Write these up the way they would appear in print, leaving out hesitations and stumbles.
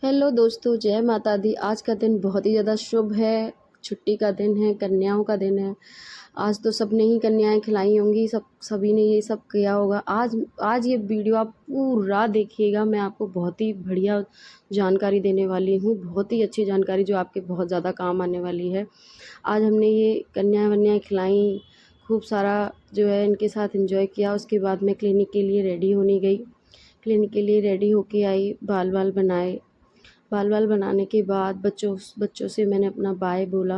Hello दोस्तों, जय माता दी। आज का दिन बहुत ही ज़्यादा शुभ है, छुट्टी का दिन है, कन्याओं का दिन है। आज तो सबने ही कन्याएं खिलाई होंगी, सभी ने ये सब किया होगा। आज ये वीडियो आप पूरा देखिएगा, मैं आपको बहुत ही बढ़िया जानकारी देने वाली हूँ, बहुत ही अच्छी जानकारी जो आपके बहुत ज़्यादा काम आने वाली है। आज हमने ये कन्याएं वन्याएं खिलाई, खूब सारा जो है इनके साथ एंजॉय किया। उसके बाद मैं क्लिनिक के लिए रेडी होने गई। क्लिनिक के लिए रेडी होके आई, बाल बाल बनाने के बाद बच्चों से मैंने अपना बाय बोला,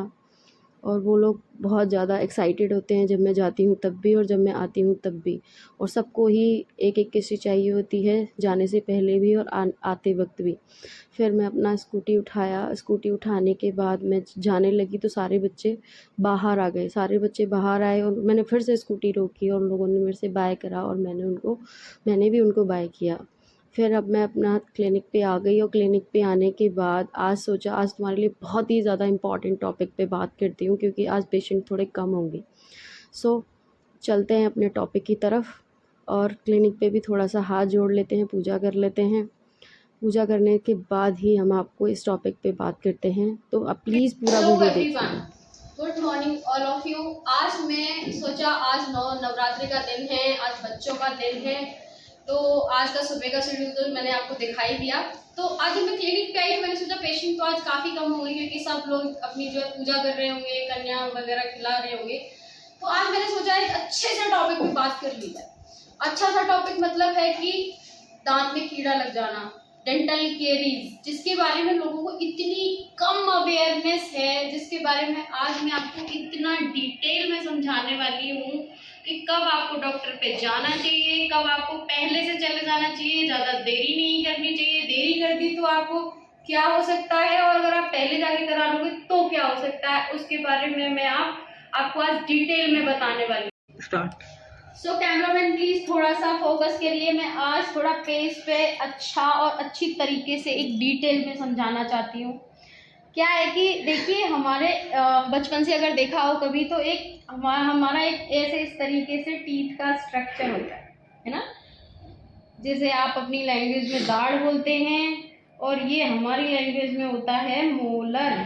और वो लोग बहुत ज़्यादा एक्साइटेड होते हैं जब मैं जाती हूँ तब भी और जब मैं आती हूँ तब भी। और सबको ही एक एक किस्सी चाहिए होती है, जाने से पहले भी और आते वक्त भी। फिर मैं अपना स्कूटी उठाया। स्कूटी उठाने के बाद मैं जाने लगी तो सारे बच्चे बाहर आ गए। सारे बच्चे बाहर आए और मैंने फिर से स्कूटी रोकी और उन लोगों ने मेरे से बाय करा और मैंने भी उनको बाय किया। फिर अब मैं अपना क्लिनिक पे आ गई और क्लिनिक पे आने के बाद आज सोचा आज तुम्हारे लिए बहुत ही ज़्यादा इम्पॉर्टेंट टॉपिक पे बात करती हूँ, क्योंकि आज पेशेंट थोड़े कम होंगे। सो चलते हैं अपने टॉपिक की तरफ, और क्लिनिक पे भी थोड़ा सा हाथ जोड़ लेते हैं, पूजा कर लेते हैं। पूजा करने के बाद ही हम आपको इस टॉपिक पे बात करते हैं, तो आप प्लीज़ पूरा वीडियो देखिए। Good morning all of you. आज मैं सोचा आज नवरात्रि का दिन है, आज बच्चों का दिन है, तो आज का सुबह का शेड्यूल तो मैंने आपको दिखाई दिया। तो आज मैं क्लिनिक पे आई तो मैंने सोचा पेशेंट तो आज काफी कम होंगे, क्योंकि सब लोग अपनी जो है पूजा कर रहे होंगे, कन्या वगैरह खिला रहे होंगे। तो आज मैंने सोचा एक अच्छे से टॉपिक पे बात कर ली जाए। अच्छा सा टॉपिक मतलब है कि दांत में कीड़ा लग जाना, डेंटल केरीज, जिसके बारे में लोगों को इतनी कम अवेयरनेस है, जिसके बारे में आज मैं आपको इतना डिटेल में समझाने वाली हूँ कि कब आपको डॉक्टर पे जाना चाहिए, कब आपको पहले से चले जाना चाहिए, ज्यादा देरी नहीं करनी चाहिए। देरी कर दी तो आपको क्या हो सकता है, और अगर आप पहले जाके करा लोगे तो क्या हो सकता है, उसके बारे में मैं आपको आज डिटेल में बताने वाली हूँ। स्टार्ट। सो कैमरामैन प्लीज थोड़ा सा फोकस करिए। मैं आज थोड़ा पेज पे अच्छा और अच्छी तरीके से एक डिटेल में समझाना चाहती हूँ। क्या है कि देखिए, हमारे बचपन से अगर देखा हो कभी तो एक हमारा एक ऐसे इस तरीके से टीथ का स्ट्रक्चर होता है ना, जैसे आप अपनी लैंग्वेज में दाढ़ बोलते हैं, और ये हमारी लैंग्वेज में होता है मोलर।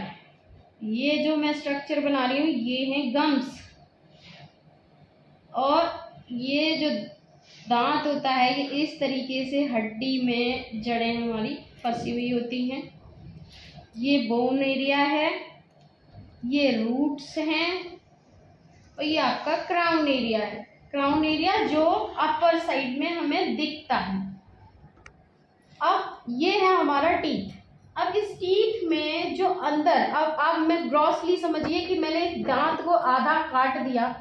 ये जो मैं स्ट्रक्चर बना रही हूँ ये है गम्स, और ये जो दांत होता है ये इस तरीके से हड्डी में जड़ें हमारी फंसी हुई होती हैं। ये बोन एरिया है, ये रूट्स हैं, और ये आपका क्राउन एरिया है। क्राउन एरिया जो अपर साइड में हमें दिखता है। अब ये है हमारा टीथ। अब इस टीथ में जो अंदर, अब मैं ग्रॉसली समझिए कि मैंने इस दांत को आधा काट दिया।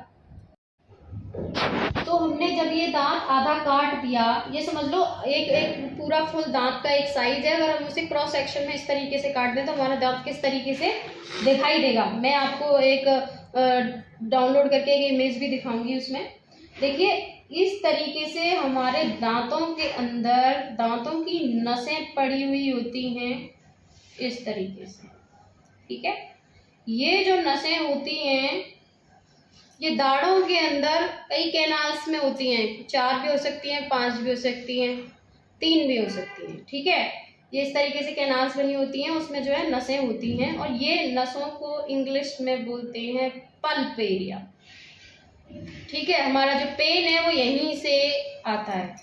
तो हमने जब ये दांत आधा काट दिया, ये समझ लो एक पूरा फुल दांत का एक साइज है। अगर हम उसे क्रॉस सेक्शन में इस तरीके से काट दें तो हमारा दांत किस तरीके से दिखाई देगा, मैं आपको एक डाउनलोड करके एक इमेज भी दिखाऊंगी। उसमें देखिए इस तरीके से हमारे दांतों के अंदर दांतों की नसें पड़ी हुई होती हैं इस तरीके से, ठीक है। ये जो नसें होती हैं ये दाढ़ों के अंदर कई कैनाल्स में होती हैं, 4 भी हो सकती हैं, 5 भी हो सकती हैं, 3 भी हो सकती हैं, ठीक है। ये इस तरीके से कैनाल्स बनी होती हैं, उसमें जो है नसें होती हैं, और ये नसों को इंग्लिश में बोलते हैं पल्प एरिया, ठीक है। हमारा जो पेन है वो यहीं से आता है।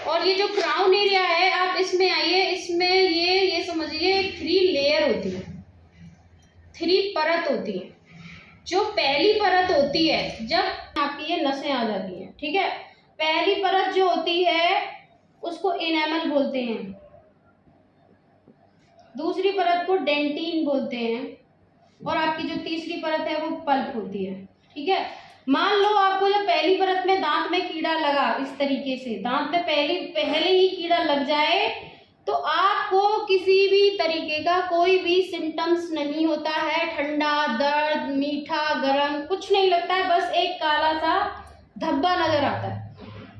और ये जो क्राउन एरिया है, आप इसमें आइए, इसमें ये समझिए 3 लेयर होती है, 3 परत होती है। जो पहली परत होती है, जब आपकी ये नसें आ जाती हैं, ठीक है, पहली परत जो होती है उसको इनेमल बोलते हैं, दूसरी परत को डेंटिन बोलते हैं, और आपकी जो तीसरी परत है वो पल्प होती है, ठीक है। मान लो आपको जब पहली परत में दांत में कीड़ा लगा, इस तरीके से दांत में पहले ही कीड़ा लग जाए तो आपको किसी भी तरीके का कोई भी सिम्टम्स नहीं होता है। ठंडा, दर्द, मीठा, गरम कुछ नहीं लगता है, बस एक काला सा धब्बा नजर आता है।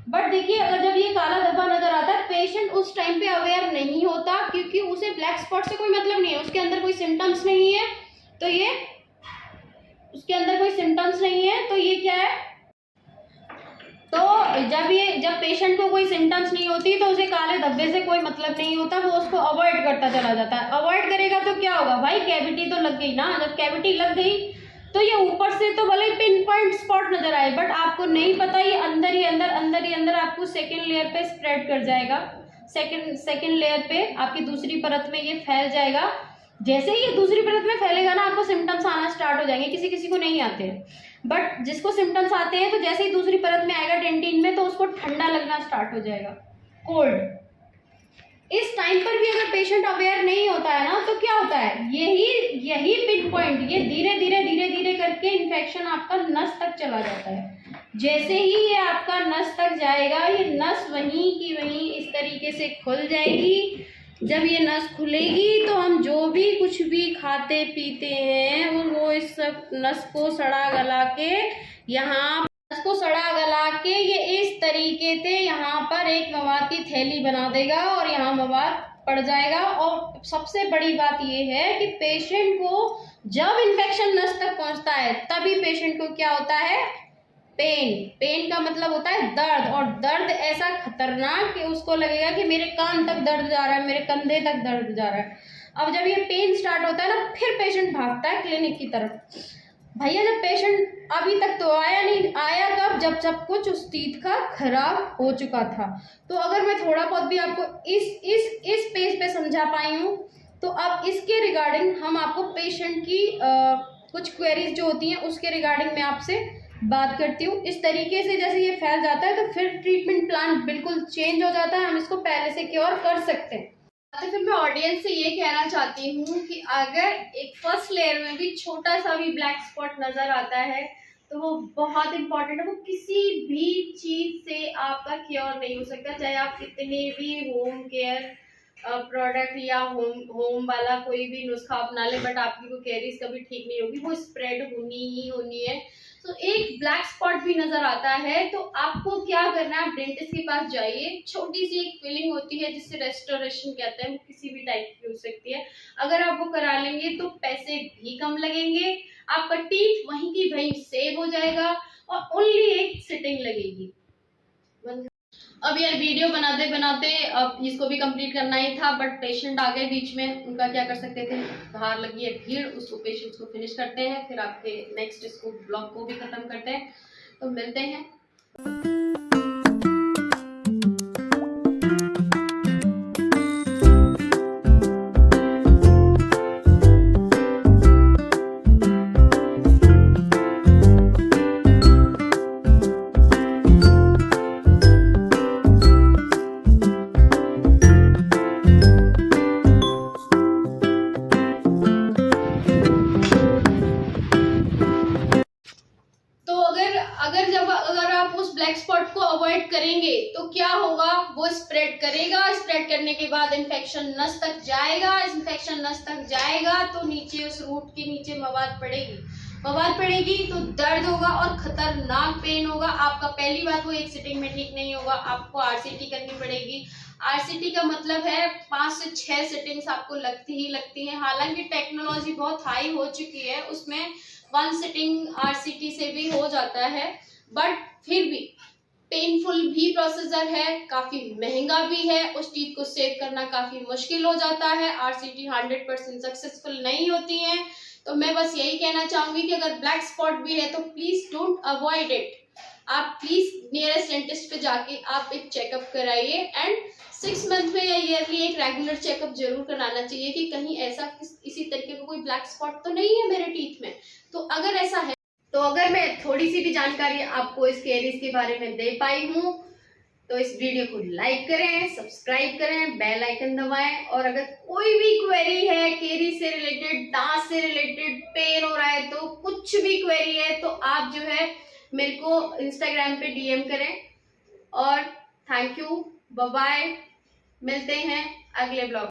बट देखिए, अगर जब ये काला धब्बा नजर आता है, पेशेंट उस टाइम पे अवेयर नहीं होता, क्योंकि उसे ब्लैक स्पॉट से कोई मतलब नहीं है, उसके अंदर कोई सिम्टम्स नहीं है, तो ये उसके अंदर कोई सिम्टम्स नहीं है, तो ये क्या है, तो जब पेशेंट को कोई सिम्टम्स नहीं होती तो उसे काले धब्बे से कोई मतलब नहीं होता, वो उसको अवॉइड करता चला जाता है। अवॉइड करेगा तो क्या होगा भाई, कैविटी तो लग गई ना। जब कैविटी लग गई तो ये ऊपर से तो भले ही पिन पॉइंट स्पॉट नजर आए, बट आपको नहीं पता ये अंदर ही अंदर आपको सेकेंड लेयर पे स्प्रेड कर जाएगा। सेकेंड लेयर पे आपकी दूसरी परत में ये फैल जाएगा। जैसे ही ये दूसरी परत में फैलेगा ना, आपको सिम्टम्स आना स्टार्ट हो जाएंगे। किसी किसी को नहीं आते, बट जिसको सिम्टम्स आते हैं तो जैसे ही दूसरी परत में आएगा डेंटिन में, तो उसको ठंडा लगना स्टार्ट हो जाएगा, कोल्ड। इस टाइम पर भी अगर पेशेंट अवेयर नहीं होता है ना, तो क्या होता है, यही पिन पॉइंट ये धीरे धीरे करके इन्फेक्शन आपका नस तक चला जाता है। जैसे ही ये आपका नस तक जाएगा, ये नस वहीं की वहीं इस तरीके से खुल जाएगी। जब ये नस खुलेगी तो हम जो भी कुछ भी खाते पीते हैं वो इस सब नस को सड़ा गला के ये इस तरीके से यहाँ पर एक मवाद की थैली बना देगा और यहाँ मवाद पड़ जाएगा। और सबसे बड़ी बात ये है कि पेशेंट को जब इन्फेक्शन नस तक पहुँचता है तभी पेशेंट को क्या होता है, पेन का मतलब होता है दर्द। और दर्द ऐसा खतरनाक कि उसको लगेगा कि मेरे कान तक दर्द जा रहा है, मेरे कंधे तक दर्द जा रहा है। अब जब ये पेन स्टार्ट होता है ना, फिर पेशेंट भागता है क्लिनिक की तरफ। भैया जब पेशेंट अभी तक तो आया नहीं, आया कब, जब सब कुछ उस टीथ का खराब हो चुका था। तो अगर मैं थोड़ा बहुत भी आपको इस पेज पे समझा पाई हूँ, तो अब इसके रिगार्डिंग हम आपको पेशेंट की कुछ क्वेरीज जो होती हैं उसके रिगार्डिंग मैं आपसे बात करती हूँ। इस तरीके से जैसे ये फैल जाता है तो फिर ट्रीटमेंट प्लान बिल्कुल चेंज हो जाता है, हम इसको पहले से क्योर कर सकते हैं। तो फिर मैं ऑडियंस से ये कहना चाहती हूँ कि अगर एक फर्स्ट लेयर में भी छोटा सा भी ब्लैक स्पॉट नजर आता है तो वो बहुत इंपॉर्टेंट है। वो किसी भी चीज से आपका क्योर नहीं हो सकता, चाहे आप कितने भी होम केयर प्रोडक्ट या होम वाला कोई भी नुस्खा अपना ले, बट आपकी वो कैरीज कभी ठीक नहीं होगी, वो स्प्रेड होनी ही होनी है। तो एक ब्लैक स्पॉट भी नजर आता है तो आपको क्या करना है, आप डेंटिस्ट के पास जाइए। छोटी सी एक फीलिंग होती है जिससे रेस्टोरेशन कहते हैं, वो किसी भी टाइप की हो सकती है। अगर आप वो करा लेंगे तो पैसे भी कम लगेंगे, आपका टीथ वहीं की वहीं सेव हो जाएगा और ओनली एक सिटिंग लगेगी। अब यार वीडियो बनाते बनाते अब इसको भी कंप्लीट करना ही था, बट पेशेंट आ गए बीच में, उनका क्या कर सकते थे, बाहर लगी है भीड़, उसको पेशेंट्स को फिनिश करते हैं, फिर आपके नेक्स्ट इसको ब्लॉग को भी खत्म करते हैं। तो मिलते हैं। अगर आप उस ब्लैक स्पॉट को अवॉइड करेंगे तो क्या होगा, वो स्प्रेड करेगा। स्प्रेड करने के बाद इन्फेक्शन नस तक जाएगा। इन्फेक्शन नस तक जाएगा तो नीचे उस रूट के नीचे मवाद पड़ेगी तो दर्द होगा और खतरनाक पेन होगा। आपका पहली बात वो एक सिटिंग में ठीक नहीं होगा, आपको आरसीटी करनी पड़ेगी। आरसीटी का मतलब है 5 से 6 सिटिंग्स आपको लगती हैं। हालांकि टेक्नोलॉजी बहुत हाई हो चुकी है, उसमें 1 सिटिंग आरसीटी से भी हो जाता है, बट फिर भी पेनफुल भी प्रोसीजर है, काफी महंगा भी है। उस टीथ को सेव करना काफी मुश्किल हो जाता है। आरसीटी 100% सक्सेसफुल नहीं होती है। तो मैं बस यही कहना चाहूंगी कि अगर ब्लैक स्पॉट भी है तो प्लीज डोंट अवॉइड इट। आप प्लीज नियरेस्ट डेंटिस्ट पे जाके आप एक चेकअप कराइए एंड 6 मंथ में या ईयरली एक रेगुलर चेकअप जरूर कराना चाहिए कि कहीं ऐसा इसी तरीके का कोई ब्लैक स्पॉट तो नहीं है मेरे टीथ में। तो अगर ऐसा है, तो अगर मैं थोड़ी सी भी जानकारी आपको इस कैरीज के बारे में दे पाई हूँ तो इस वीडियो को लाइक करें, सब्सक्राइब करें, बेल आइकन दबाएं। और अगर कोई भी क्वेरी है कैरीज से रिलेटेड, दांत से रिलेटेड, पेन हो रहा है, तो कुछ भी क्वेरी है तो आप जो है मेरे को इंस्टाग्राम पे डीएम करें। और थैंक यू, बाय बाय, मिलते हैं अगले ब्लॉग।